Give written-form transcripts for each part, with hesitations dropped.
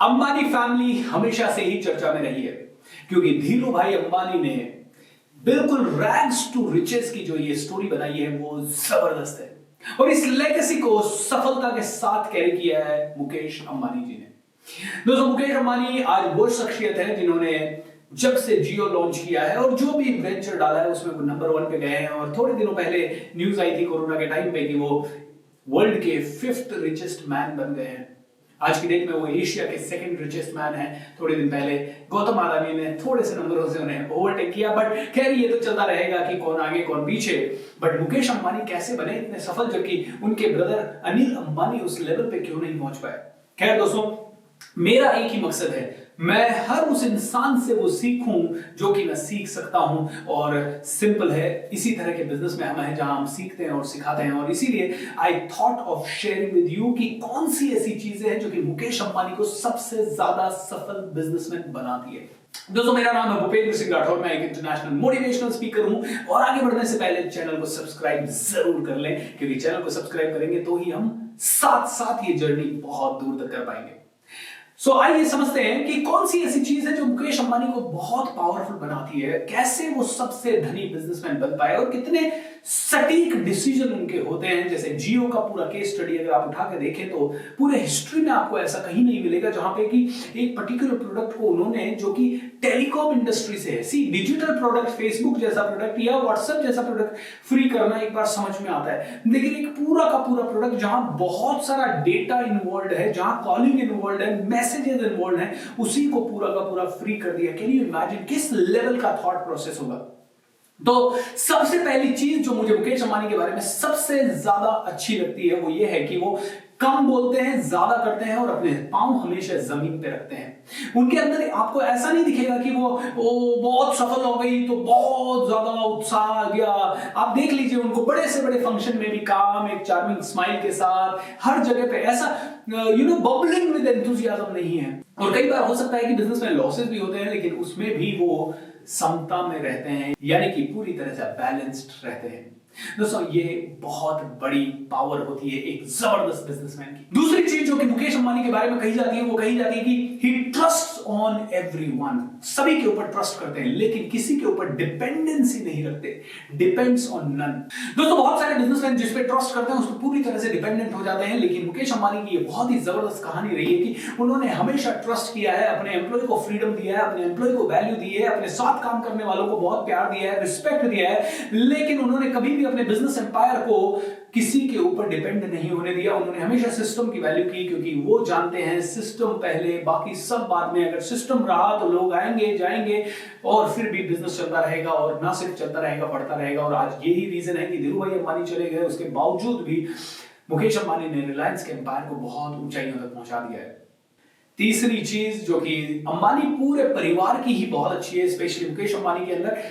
Ambani family हमेशा से ही चर्चा में रही है क्योंकि धीरू भाई अंबानी ने बिल्कुल रैग्स टू रिचेस की जो ये स्टोरी बनाई है वो जबरदस्त है और इस लेगेसी को सफलता के साथ कैरी किया है मुकेश अंबानी जी ने। दोस्तों, मुकेश अंबानी आज वो शख्सियत है जिन्होंने जब से जियो लॉन्च किया है और जो भी वेंचर डाला है उसमें वो नंबर 1 पे गए हैं और थोड़े दिनों पहले न्यूज आई थी कोरोना के टाइम पे कि वो वर्ल्ड के 5th रिचेस्ट मैन बन गए हैं। आज की डेट में वो एशिया के 2nd रिचेस्ट मैन है। थोड़े दिन पहले गौतम अडानी ने थोड़े से नंबरों से उन्हें ओवरटेक किया, बट खैर ये तो चलता रहेगा कि कौन आगे कौन पीछे। बट मुकेश अंबानी कैसे बने इतने सफल जबकि उनके ब्रदर अनिल अंबानी उस लेवल पे क्यों नहीं पहुंच पाए। खैर दोस्तों, मेरा एक ही मकसद है, मैं हर उस इंसान से वो सीखूं जो कि मैं सीख सकता हूं और सिंपल है, इसी तरह के बिजनेस में हम हैं जहां हम सीखते हैं और सिखाते हैं और इसीलिए I thought of sharing with you कि कौन सी ऐसी चीजें हैं जो कि मुकेश अंबानी को सबसे ज्यादा सफल बिजनेसमैन बनाती है। दोस्तों, मेरा नाम है भूपेंद्र सिंह राठौर, मैं एक इंटरनेशनल मोटिवेशनल स्पीकर हूं और आगे बढ़ने से पहले चैनल को सब्सक्राइब जरूर कर लें क्योंकि चैनल को सब्सक्राइब करेंगे तो ही हम साथ साथ ये जर्नी बहुत दूर तक कर पाएंगे। आइए समझते हैं कि कौन सी ऐसी चीज है जो मुकेश अंबानी को बहुत पावरफुल बनाती है, कैसे वो सबसे धनी बिजनेसमैन बन पाए और कितने सटीक डिसीजन उनके होते हैं। जैसे जियो का पूरा केस स्टडी अगर आप उठा के देखें तो पूरे हिस्ट्री में आपको ऐसा कहीं नहीं मिलेगा जहां पे कि एक पर्टिकुलर प्रोडक्ट को उन्होंने, जो कि टेलीकॉम इंडस्ट्री से है, डिजिटल प्रोडक्ट, फेसबुक जैसा प्रोडक्ट या व्हाट्सएप जैसा प्रोडक्ट फ्री करना एक बार समझ में आता है, लेकिन एक पूरा का पूरा प्रोडक्ट जहां बहुत सारा डेटा इन्वॉल्व है, जहां कॉलिंग इन्वॉल्व है, मैसेजेस इन्वॉल्व है, उसी को पूरा का पूरा फ्री कर दिया। कैन यू इमेजिन किस लेवल का थॉट प्रोसेस होगा। तो सबसे पहली चीज जो मुझे मुकेश अंबानी के बारे में सबसे ज्यादा अच्छी लगती है वो ये है कि वो कम बोलते हैं, ज्यादा करते हैं और अपने पांव हमेशा जमीन पे रखते हैं। उनके अंदर आपको ऐसा नहीं दिखेगा कि वो बहुत सफल हो गई तो बहुत ज्यादा उत्साह आ गया। आप देख लीजिए उनको बड़े से बड़े फंक्शन में भी काम, एक चार्मिंग स्माइल के साथ हर जगह पे ऐसा बबलिंग विद एंथुसियाज्म नहीं है। और कई बार हो सकता है कि बिजनेस में लॉसेस भी होते हैं लेकिन उसमें भी वो समता में रहते हैं, यानी कि पूरी तरह से बैलेंस्ड रहते हैं। दोस्तों, ये बहुत बड़ी पावर होती है एक जबरदस्त बिजनेसमैन की। दूसरी चीज जो कि मुकेश अंबानी के बारे में कही जाती है वो कही जाती है कि ही ट्रस्ट्स ऑन एवरीवन। सभी के ऊपर ट्रस्ट करते हैं लेकिन किसी के ऊपर डिपेंडेंसी नहीं रखते, डिपेंड्स ऑन नन। दोस्तों, बहुत सारे बिजनेसमैन जिस पे ट्रस्ट करते हैं उस पर पूरी तरह से डिपेंडेंट हो जाते हैं, लेकिन मुकेश अंबानी की ये बहुत ही जबरदस्त कहानी रही है कि उन्होंने हमेशा ट्रस्ट किया है, अपने एम्प्लॉय को फ्रीडम दिया है, अपने एम्प्लॉय को वैल्यू दी है, अपने साथ काम करने वालों को बहुत प्यार दिया है, रिस्पेक्ट दिया है, लेकिन उन्होंने कभी भी अपने बिजनेस एम्पायर को किसी के ऊपर डिपेंड नहीं होने दिया। उन्होंने हमेशा सिस्टम की वैल्यू की क्योंकि वो जानते हैं सिस्टम पहले बाकी सब बाद में। अगर सिस्टम रहा तो लोग आएंगे जाएंगे और फिर भी बिजनेस चलता रहेगा और ना सिर्फ चलता रहेगा, बढ़ता रहेगा। और आज यही रीजन है कि धीरू भाई अंबानी चले गए, उसके बावजूद भी मुकेश अंबानी ने रिलायंस के एम्पायर को बहुत ऊंचाइयों तक पहुंचा दिया है। तीसरी चीज जो कि अंबानी पूरे परिवार की ही बहुत अच्छी है, स्पेशली मुकेश अंबानी के अंदर,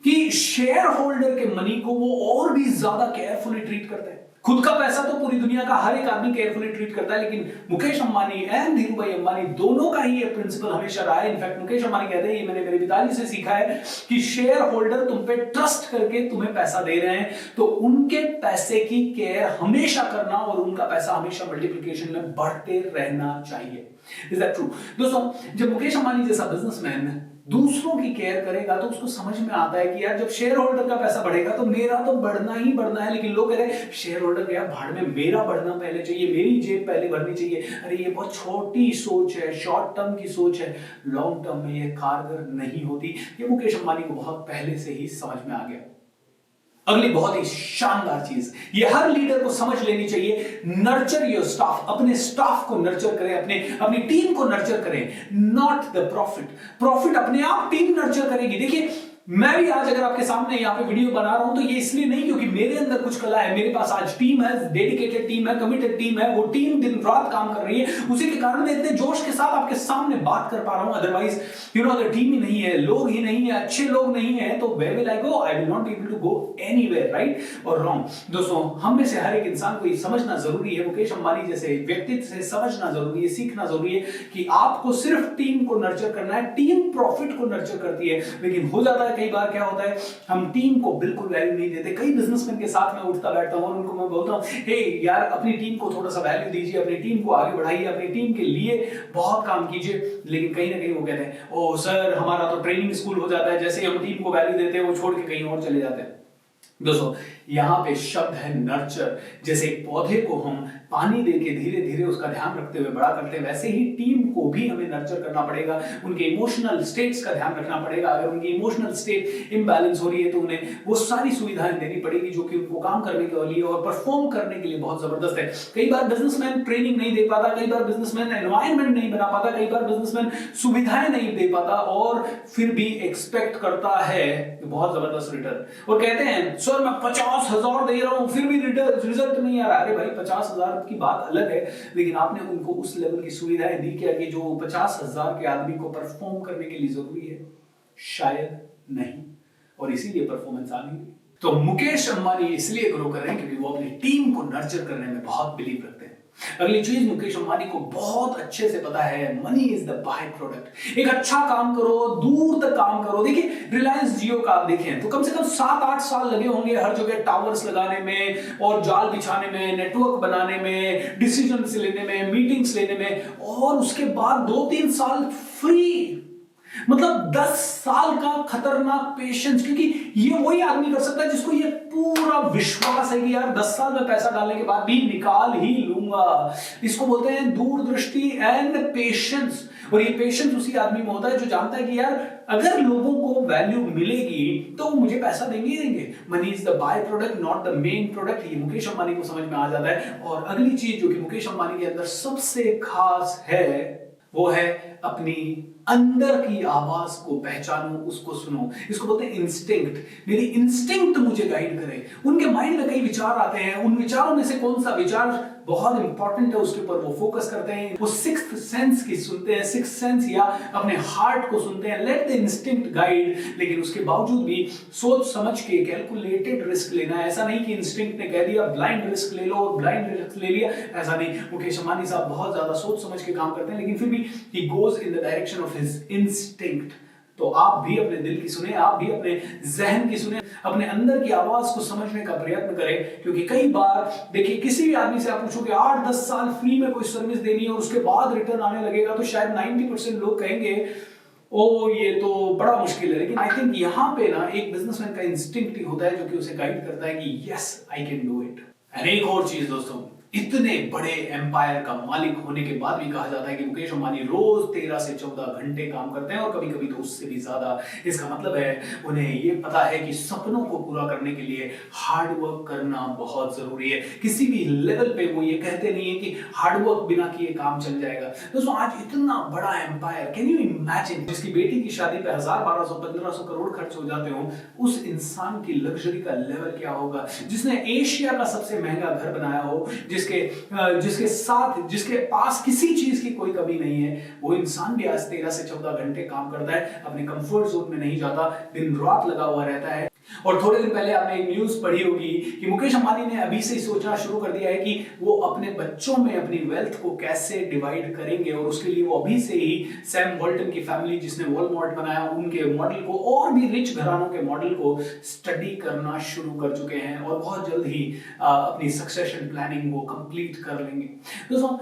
कि शेयर होल्डर के मनी को वो और भी ज्यादा केयरफुली ट्रीट करते हैं। खुद का पैसा तो पूरी दुनिया का हर एक आदमी केयरफुली ट्रीट करता है, लेकिन मुकेश अंबानी एंड धीरू भाई अंबानी दोनों का ही ये प्रिंसिपल हमेशा रहा है। इनफैक्ट मुकेश अंबानी कहते हैं, ये मैंने मेरे पिताजी से सीखा है कि शेयर होल्डर तुम पे ट्रस्ट करके तुम्हें पैसा दे रहे हैं तो उनके पैसे की केयर हमेशा करना और उनका पैसा हमेशा मल्टीप्लिकेशन में बढ़ते रहना चाहिए। Is that true? दोस्तों, जब मुकेश अंबानी जैसा बिजनेसमैन दूसरों की केयर करेगा तो उसको समझ में आता है कि यार जब शेयर होल्डर का पैसा बढ़ेगा तो मेरा तो बढ़ना ही बढ़ना है। लेकिन लोग कह रहे हैं शेयर होल्डर गया भाड़ में, मेरा बढ़ना पहले चाहिए, मेरी जेब पहले भरनी चाहिए। अरे ये बहुत छोटी सोच है, शॉर्ट टर्म की सोच है, लॉन्ग टर्म में ये कारगर नहीं होती। ये मुकेश अंबानी को बहुत पहले से ही समझ में आ गया। अगली बहुत ही शानदार चीज ये हर लीडर को समझ लेनी चाहिए, नर्चर योर स्टाफ। अपने स्टाफ को नर्चर करें, अपनी टीम को नर्चर करें, नॉट द प्रॉफिट। प्रॉफिट अपने आप टीम नर्चर करेगी। देखिए, मैं भी आज अगर आपके सामने यहाँ पे वीडियो बना रहा हूं तो ये इसलिए नहीं क्योंकि मेरे अंदर कुछ कला है, मेरे पास आज टीम है, डेडिकेटेड टीम है, कमिटेड टीम है, वो टीम दिन रात काम कर रही है, उसी के कारण मैं इतने जोश के साथ आपके सामने बात कर पा रहा हूं। अदरवाइज अगर टीम ही नहीं है, लोग ही नहीं है, अच्छे लोग नहीं है तो where will I go? I will not be able to go anywhere, right और रॉन्ग। दोस्तों, हम में से हर एक इंसान को ये समझना जरूरी है, मुकेश अंबानी जैसे व्यक्तित्व से समझना जरूरी है, सीखना जरूरी है कि आपको सिर्फ टीम को नर्चर करना है। टीम प्रॉफिट को नर्चर करती है, लेकिन हो जाता है कई बार क्या होता है, हम टीम को बिल्कुल वैल्यू नहीं देते। कई बिजनेसमैन के साथ मैं उठता बैठता हूँ और उनको मैं बोलता हूँ, हे यार अपनी टीम को थोड़ा सा वैल्यू दीजिए, अपनी टीम को आगे बढ़ाइए, अपनी टीम के लिए बहुत काम कीजिए। लेकिन कहीं ना कहीं वो कहते हैं, ओ सर हमारा तो ट्रेनिंग स्कूल हो जाता है, जैसे ही हम टीम को वैल्यू देते हैं वो छोड़ के कहीं और चले जाते हैं। दोस्तों यहां पे शब्द है नर्चर। जैसे एक पौधे को हम पानी देके धीरे धीरे उसका ध्यान रखते हुए बड़ा करते हैं, वैसे ही टीम को भी हमें नर्चर करना पड़ेगा, उनके इमोशनल स्टेट्स का ध्यान रखना पड़ेगा। अगर उनकी इमोशनल स्टेट इम्बैलेंस हो रही है तो उन्हें वो सारी सुविधाएं देनी पड़ेगी जो कि उनको काम करने के लिए और परफॉर्म करने के लिए बहुत जबरदस्त है। कई बार बिजनेसमैन ट्रेनिंग नहीं दे पाता, कई बार बिजनेसमैन एनवायरमेंट नहीं बना पाता, कई बार बिजनेसमैन सुविधाएं नहीं दे पाता और फिर भी एक्सपेक्ट करता है बहुत जबरदस्त रिटर्न, और कहते हैं सर मैं 50,000 दे रहा हूं फिर भी रिजल्ट नहीं आ रहा। अरे भाई 50,000 की बात अलग है, लेकिन आपने उनको उस लेवल की सुविधाएं दी क्या कि जो 50,000 के आदमी को परफॉर्म करने के लिए जरूरी है? शायद नहीं, और इसीलिए परफॉर्मेंस आ नहीं। तो मुकेश अंबानी इसलिए ग्रो कर रहे हैं क्योंकि वो अपनी टीम को नर्चर करने में बहुत बिलीव रखते हैं। अगली चीज, मुकेश अंबानी को बहुत अच्छे से पता है money is the by product. एक अच्छा काम करो, दूर तक काम करो। देखिए रिलायंस जियो का आप देखें तो कम से कम 7-8 साल लगे होंगे हर जगह टावर्स लगाने में और जाल बिछाने में, नेटवर्क बनाने में, डिसीजंस लेने में, मीटिंग्स लेने में, और उसके बाद 2-3 साल फ्री। मतलब 10 साल का खतरनाक पेशेंस, क्योंकि ये वही आदमी कर सकता है जिसको ये पूरा विश्वास है कि यार 10 साल में पैसा डालने के बाद भी निकाल ही लूंगा। इसको बोलते हैं दूरदृष्टि एंड पेशेंस। और ये पेशेंस उसी आदमी में होता है जो जानता है कि यार अगर लोगों को वैल्यू मिलेगी तो वो मुझे पैसा देंगे ही देंगे। Money is the by product not the main product. ये मुकेश अंबानी को समझ में आ जाता है। और अगली चीज जो कि मुकेश अंबानी के अंदर सबसे खास है वो है अपनी अंदर की आवाज को पहचानो, उसको सुनो। इसको बोलते हैं इंस्टिंक्ट। मेरी इंस्टिंक्ट मुझे गाइड करे। उनके माइंड में कई विचार आते हैं, उन विचारों में से कौन सा विचार बहुत इंपॉर्टेंट है उसके ऊपर वो फोकस करते हैं। वो सिक्स्थ सेंस की सुनते हैं, सिक्स्थ सेंस या अपने हार्ट को सुनते हैं। Let the instinct guide. लेकिन उसके बावजूद भी सोच समझ के कैलकुलेटेड रिस्क लेना है। ऐसा नहीं कि इंस्टिंक्ट ने कह दिया ब्लाइंड रिस्क ले लो और ब्लाइंड रिस्क ले लिया, ऐसा नहीं। मुकेश अंबानी साहब बहुत ज्यादा सोच समझ के काम करते हैं, लेकिन फिर भी he goes in the direction of his instinct. तो आप भी अपने दिल की सुने, आप भी अपने जहन की सुने, अपने अंदर की आवाज को समझने का प्रयत्न करें। क्योंकि कई बार देखिए किसी भी आदमी से आप पूछो कि 8-10 साल फ्री में कोई सर्विस देनी है और उसके बाद रिटर्न आने लगेगा, तो शायद 90% लोग कहेंगे ओ ये तो बड़ा मुश्किल है। लेकिन आई थिंक यहां पे ना एक बिजनेसमैन का इंस्टिंक्ट ही होता है जो कि उसे गाइड करता है कि yes I can do it. And एक और चीज दोस्तों, इतने बड़े एम्पायर का मालिक होने के बाद भी कहा जाता है कि मुकेश अंबानी रोज 13 से 14 घंटे काम करते हैं और कभी कभी तो उससे भी ज्यादा। इसका मतलब है उन्हें ये पता है कि सपनों को पूरा करने के लिए हार्ड वर्क करना बहुत जरूरी है। किसी भी लेवल पे वो ये कहते नहीं है कि हार्ड वर्क बिना किए काम चल जाएगा। दोस्तों आज इतना बड़ा एम्पायर, कैन यू इमेजिन, जिसकी बेटी की शादी पे 1000, 1200, 1500 करोड़ खर्च हो जाते हो, उस इंसान की लग्जरी का लेवल क्या होगा? जिसने एशिया का सबसे महंगा घर बनाया हो, जिसके पास किसी चीज की कोई कमी नहीं है, वो इंसान भी आज 13 से 14 घंटे काम करता है, अपने कंफर्ट जोन में नहीं जाता, दिन रात लगा हुआ रहता है। और थोड़े दिन पहले आपने एक न्यूज पढ़ी होगी कि मुकेश अंबानी ने अभी से ही सोचना शुरू कर दिया है कि वो अपने बच्चों में अपनी वेल्थ को कैसे डिवाइड करेंगे, और उसके लिए वो अभी से ही सैम वॉल्टन की फैमिली जिसने वॉलमार्ट बनाया उनके मॉडल को और भी रिच घरानों के मॉडल को स्टडी करना शुरू कर चुके हैं और बहुत जल्द ही अपनी सक्सेशन प्लानिंग वो कंप्लीट कर लेंगे। दोस्तों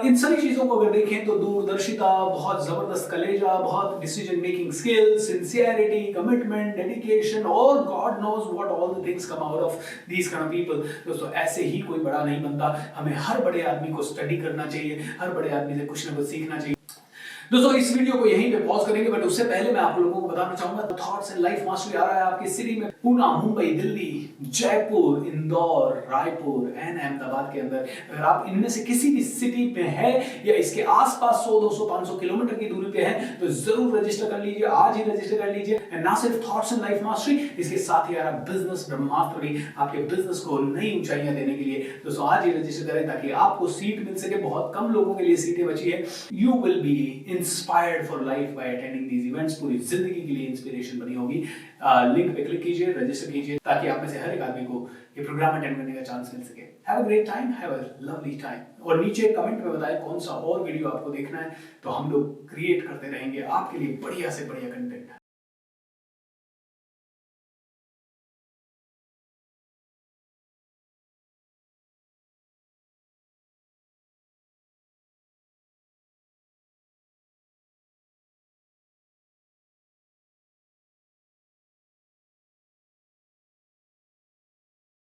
इन सभी चीजों को अगर देखें तो दूरदर्शिता, बहुत जबरदस्त कलेजा, बहुत decision making skills, sincerity, commitment, dedication और God knows what all the things come out of these kind of people। दोस्तों ऐसे ही कोई बड़ा नहीं बनता। हमें हर बड़े आदमी को स्टडी करना चाहिए, हर बड़े आदमी से कुछ ना कुछ सीखना चाहिए। दोस्तों इस वीडियो को यहीं पे पॉज करेंगे, बट उससे पहले मैं आप लोगों को बताना चाहूंगा थॉट्स एंड लाइफ मास्टरी आ रहा है आपकी सिटी में, पुणे, मुंबई, दिल्ली, जयपुर, इंदौर, रायपुर एंड अहमदाबाद के अंदर। अगर आप इनमें से किसी भी सिटी पे है या इसके आसपास 100, 200, 500 किलोमीटर की दूरी पे है तो जरूर रजिस्टर कर लीजिए, आज ही रजिस्टर कर लीजिए। एंड ना सिर्फ थॉट्स एंड लाइफ मास्टरी, इसके साथ ही यार बिजनेस ब्रह्मास्त्र भी आपके बिजनेस को नई ऊंचाइयां देने के लिए। दोस्तों आज ही रजिस्टर करें ताकि आपको सीट मिल सके। बहुत कम लोगों के लिए सीटें बची है। You will be inspired for life by attending these events. पूरी जिंदगी के लिए इंस्पिरेशन बनी होगी। लिंक पे क्लिक कीजिए, रजिस्टर कीजिए ताकि आप में से हर एक आदमी को ये प्रोग्राम अटेंड करने का चांस मिल सके। Have a great time, have a lovely time. और नीचे कमेंट में बताएं कौन सा और वीडियो आपको देखना है, तो हम लोग क्रिएट करते रहेंगे आपके लिए बढ़िया से बढ़िया कंटेंट।